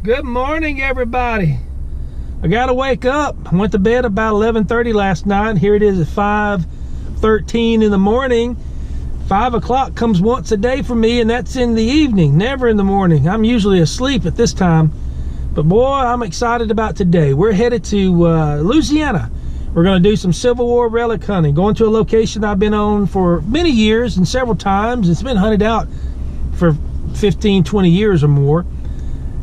Good morning, everybody. I gotta wake up. I went to bed about 11:30 last night. Here it is at 5:13 in the morning. 5 o'clock comes once a day for me, and that's in the evening, never in the morning. I'm usually asleep at this time, but boy, I'm excited about today. We're headed to Louisiana. We're gonna do some Civil War relic hunting, going to a location I've been on for many years and several times. It's been hunted out for 15, 20 years or more.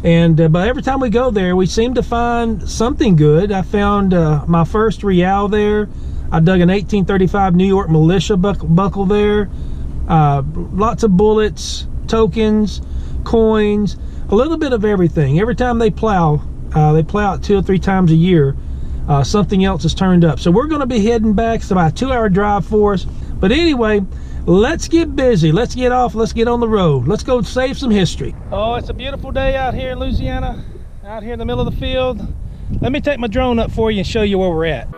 And but every time we go there, we seem to find something good. I found my first real there. I dug an 1835 New York militia buckle there. Lots of bullets, tokens, coins, a little bit of everything. Every time they plow out 2 or 3 times a year. Something else is turned up. So we're going to be heading back. It's about a 2-hour drive for us. But anyway, let's get busy. Let's get off. Let's get on the road. Let's go save some history. Oh, it's a beautiful day out here in Louisiana, out here in the middle of the field. Let me take my drone up for you and show you where we're at.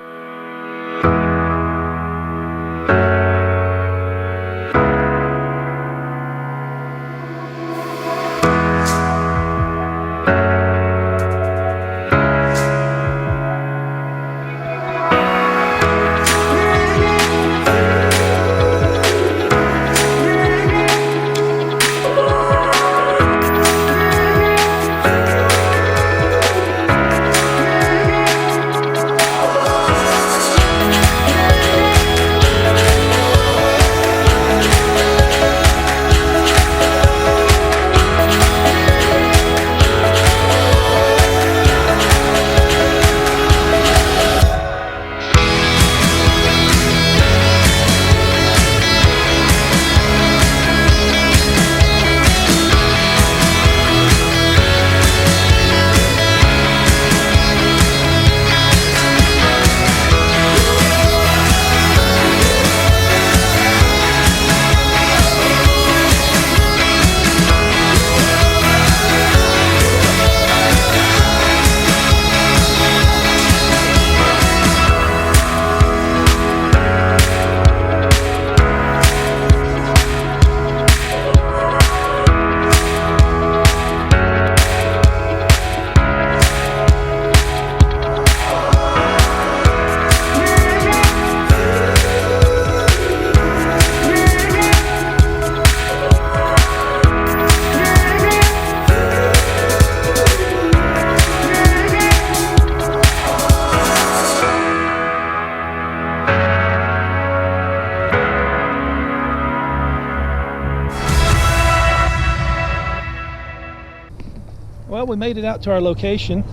Well, we made it out to our location.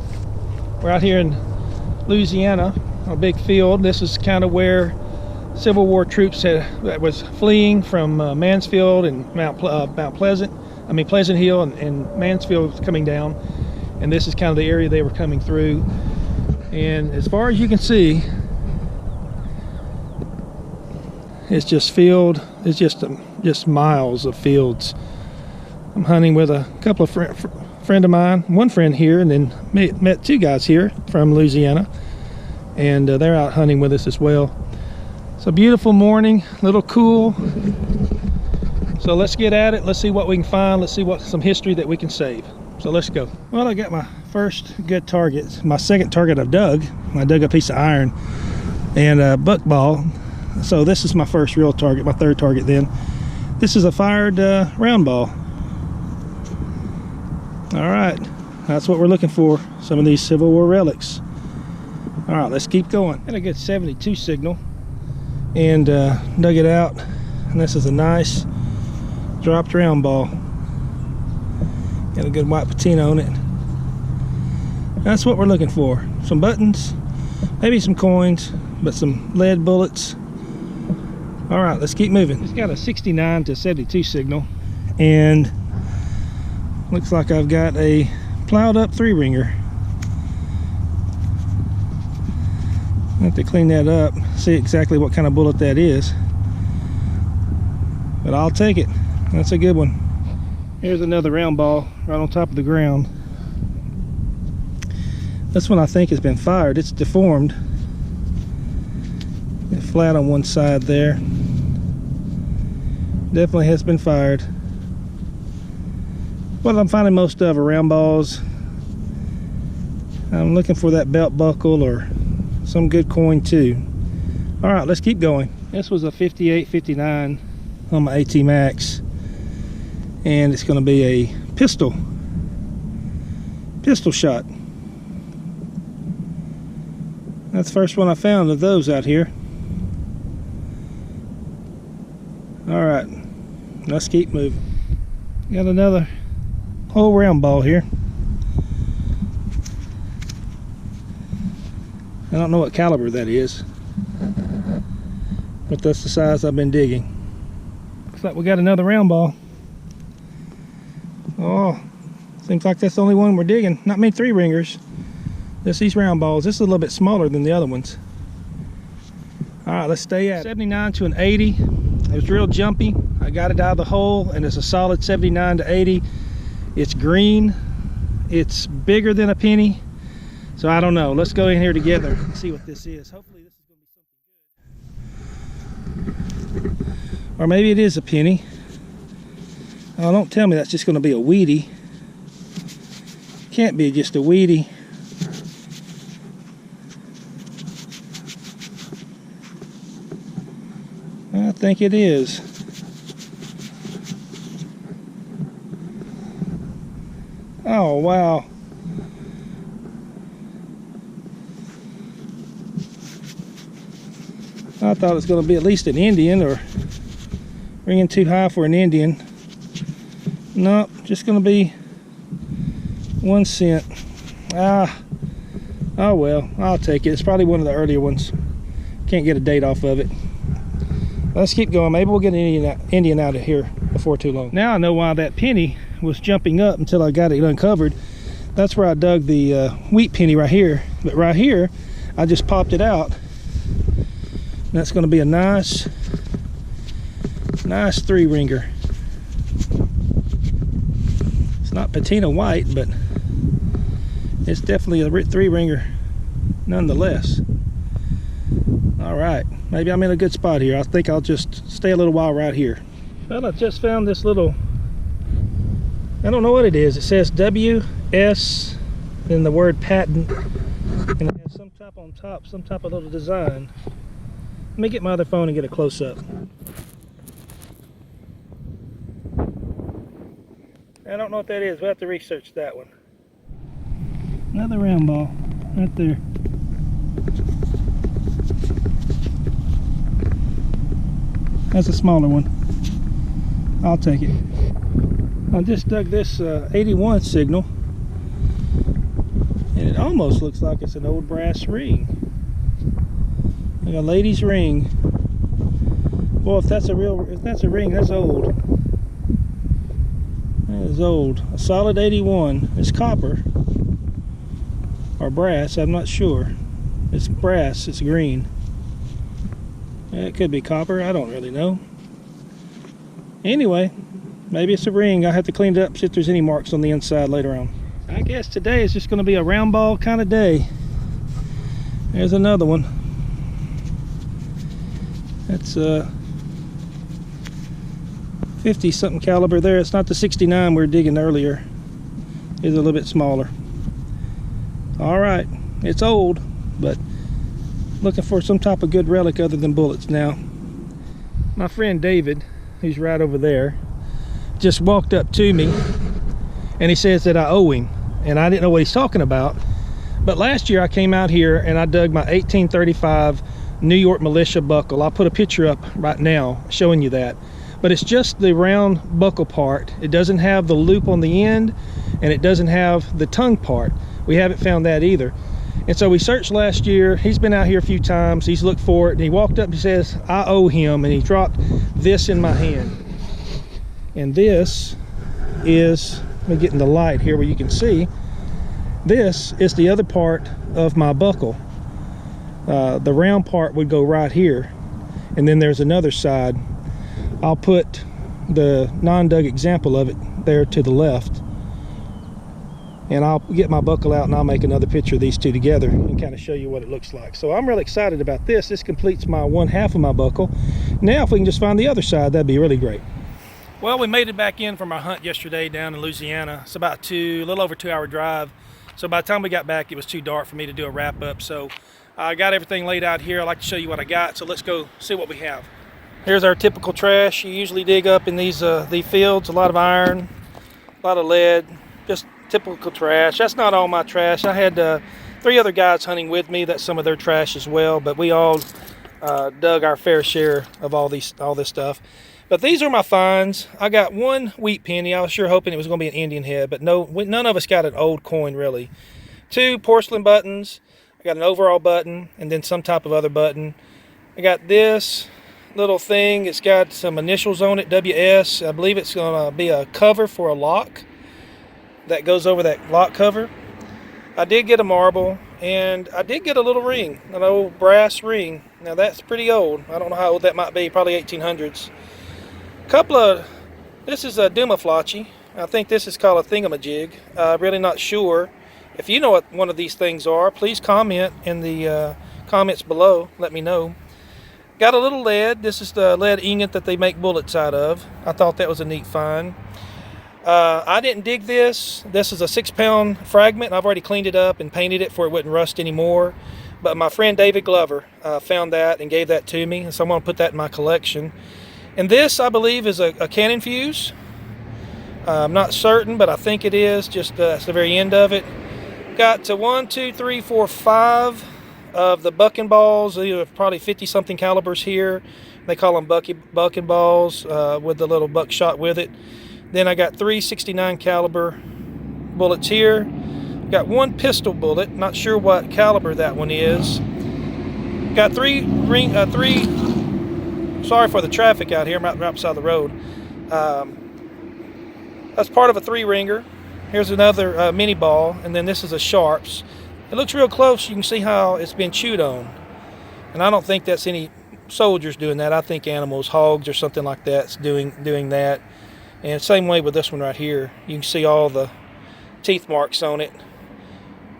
We're out here in Louisiana, a big field. This is kind of where Civil War troops that was fleeing from Mansfield and Pleasant Hill and Mansfield was coming down. And this is kind of the area they were coming through. And as far as you can see, it's just field. It's just miles of fields. I'm hunting with a couple of friend of mine, one friend here, and then met 2 guys here from Louisiana, and they're out hunting with us as well. It's a beautiful morning, a little cool, so let's get at it. Let's see what we can find. Let's see what some history that we can save. So let's go. Well, I got my first good target. My second target I've dug. I dug a piece of iron and a buckball, so this is my first real target, my third target. Then this is a fired round ball. All right, that's what we're looking for, some of these Civil War relics. All right, let's keep going. Got a good 72 signal and dug it out, and this is a nice dropped round ball. Got a good white patina on it. That's what we're looking for. Some buttons, maybe some coins, but some lead bullets. All right, let's keep moving. It's got a 69 to 72 signal, and looks like I've got a plowed up 3-ringer. I have to clean that up, see exactly what kind of bullet that is. But I'll take it. That's a good one. Here's another round ball right on top of the ground. This one I think has been fired. It's deformed. It's flat on one side there. Definitely has been fired. What I'm finding most of are round balls, I'm looking for that belt buckle or some good coin too. All right, let's keep going. This was a 58-59 on my AT Max, and it's going to be a pistol shot. That's the first one I found of those out here. All right, let's keep moving. Got another whole round ball here. I don't know what caliber that is, but that's the size I've been digging. Looks like we got another round ball. Oh, seems like that's the only one we're digging. Not many 3-ringers. Just these round balls. This is a little bit smaller than the other ones. All right, let's stay at it. 79 to an 80. It was real jumpy. I got it out of the hole, and it's a solid 79 to 80. It's green. It's bigger than a penny. So I don't know. Let's go in here together and see what this is. Hopefully this is going to be something good. Or maybe it is a penny. Oh, don't tell me that's just going to be a weedy. Can't be just a weedy. I think it is. Oh, wow. I thought it was going to be at least an Indian, or ringing too high for an Indian. Nope, just going to be 1 cent. Oh well, I'll take it. It's probably one of the earlier ones. Can't get a date off of it. Let's keep going. Maybe we'll get an Indian out of here before too long. Now I know why that penny was jumping up until I got it uncovered. That's where I dug the wheat penny right here. But right here, I just popped it out. And that's going to be a nice 3-ringer. It's not patina white, but it's definitely a 3-ringer nonetheless. All right, maybe I'm in a good spot here. I think I'll just stay a little while right here. Well, I just found this little, I don't know what it is. It says WS, then the word patent, and it has some type on top, some type of little design. Let me get my other phone and get a close-up. I don't know what that is. We'll have to research that one. Another round ball right there. That's a smaller one. I'll take it. I just dug this 81 signal, and it almost looks like it's an old brass ring. Like a lady's ring. Well, if that's a ring, that's old. That is old. A solid 81. It's copper or brass, I'm not sure. It's brass, it's green. It could be copper, I don't really know. Anyway, maybe it's a ring. I'll have to clean it up, see if there's any marks on the inside later on. I guess today is just going to be a round ball kind of day. There's another one. That's 50 something caliber there. It's not the 69 we were digging earlier. It's a little bit smaller. All right, it's old, but looking for some type of good relic other than bullets now. My friend David, who's right over there, just walked up to me and he says that I owe him, and I didn't know what he's talking about. But last year I came out here and I dug my 1835 New York militia buckle. I'll put a picture up right now showing you that. But it's just the round buckle part. It doesn't have the loop on the end, and it doesn't have the tongue part. We haven't found that either. And so we searched last year. He's been out here a few times. He's looked for it, and he walked up and he says, I owe him, and he dropped this in my hand. And this is, let me get in the light here where you can see, this is the other part of my buckle. The round part would go right here, and then there's another side. I'll put the non-dug example of it there to the left, and I'll get my buckle out and I'll make another picture of these two together and kind of show you what it looks like. So I'm really excited about this. This completes my one half of my buckle. Now if we can just find the other side, that'd be really great. Well, we made it back in from our hunt yesterday down in Louisiana. It's about a little over 2 hour drive So by the time we got back, it was too dark for me to do a wrap up. So I got everything laid out here. I'd like to show you what I got. So let's go see what we have. Here's our typical trash you usually dig up in these fields. A lot of iron, a lot of lead, just typical trash. That's not all my trash. I had 3 other guys hunting with me. That's some of their trash as well. But we all dug our fair share of all this stuff. But these are my finds. I got 1 wheat penny. I was sure hoping it was going to be an Indian head, but no, none of us got an old coin really. 2 porcelain buttons. I got an overall button and then some type of other button. I got this little thing. It's got some initials on it, WS. I believe it's going to be a cover for a lock that goes over that lock cover. I did get a marble, and I did get a little ring, an old brass ring. Now that's pretty old. I don't know how old that might be, probably 1800s. This is a dumaflachi. I think this is called a thingamajig. Really not sure. If you know what one of these things are, please comment in the comments below. Let me know. Got a little lead. This is the lead ingot that they make bullets out of. I thought that was a neat find. I didn't dig this. This is a 6-pound fragment. I've already cleaned it up and painted it for it wouldn't rust anymore. But my friend David Glover found that and gave that to me, and so I'm going to put that in my collection. And this, I believe, is a cannon fuse. I'm not certain, but I think it is. Just that's the very end of it. Got to 1, 2, 3, 4, 5 of the bucking balls. These are probably 50-something calibers here. They call them bucking balls with the little buckshot with it. Then I got 3 69 caliber bullets here. Got 1 pistol bullet. Not sure what caliber that one is. Got 3 sorry for the traffic out here. I'm right beside the road. That's part of a 3-ringer. Here's another mini ball, and then this is a Sharps. It looks real close. You can see how it's been chewed on. And I don't think that's any soldiers doing that. I think animals, hogs or something like that's doing that. And same way with this one right here. You can see all the teeth marks on it.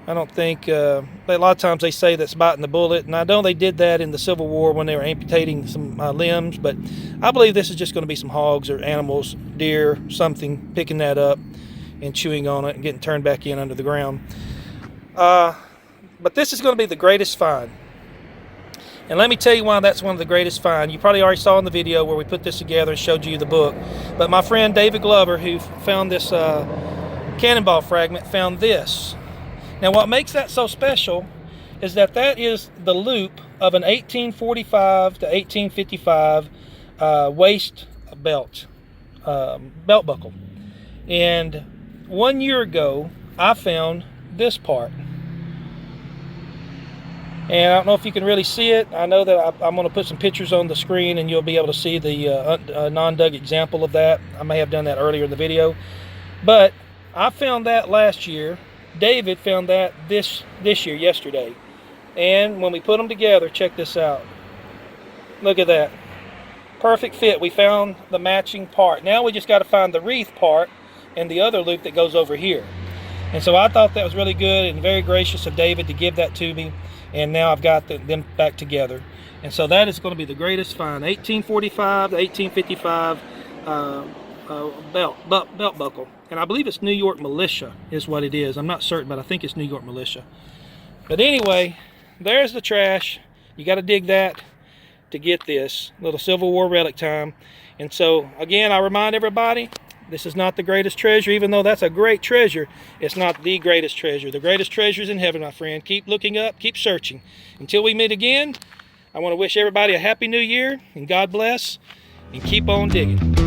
I don't think, a lot of times they say that's biting the bullet, and I know they did that in the Civil War when they were amputating some limbs, but I believe this is just going to be some hogs or animals, deer, something, picking that up and chewing on it and getting turned back in under the ground. But this is going to be the greatest find. And let me tell you why that's one of the greatest finds. You probably already saw in the video where we put this together and showed you the book. But my friend David Glover, who found this cannonball fragment, found this. Now what makes that so special is that that is the loop of an 1845 to 1855 waist belt buckle. And 1 year ago, I found this part. And I don't know if you can really see it. I know that I'm going to put some pictures on the screen and you'll be able to see the non-dug example of that. I may have done that earlier in the video. But I found that last year. David found that this year, yesterday. And when we put them together, check this out. Look at that. Perfect fit. We found the matching part. Now we just got to find the wreath part and the other loop that goes over here. And so I thought that was really good and very gracious of David to give that to me. And now I've got them back together. And so that is going to be the greatest find. 1845 to 1855 belt buckle. And I believe it's New York Militia is what it is. I'm not certain, but I think it's New York Militia. But anyway, there's the trash. You got to dig that to get this little Civil War relic time. And so again, I remind everybody, this is not the greatest treasure. Even though that's a great treasure, it's not the greatest treasure. The greatest treasure is in heaven, my friend. Keep looking up, keep searching. Until we meet again, I want to wish everybody a happy new year, and God bless, and keep on digging.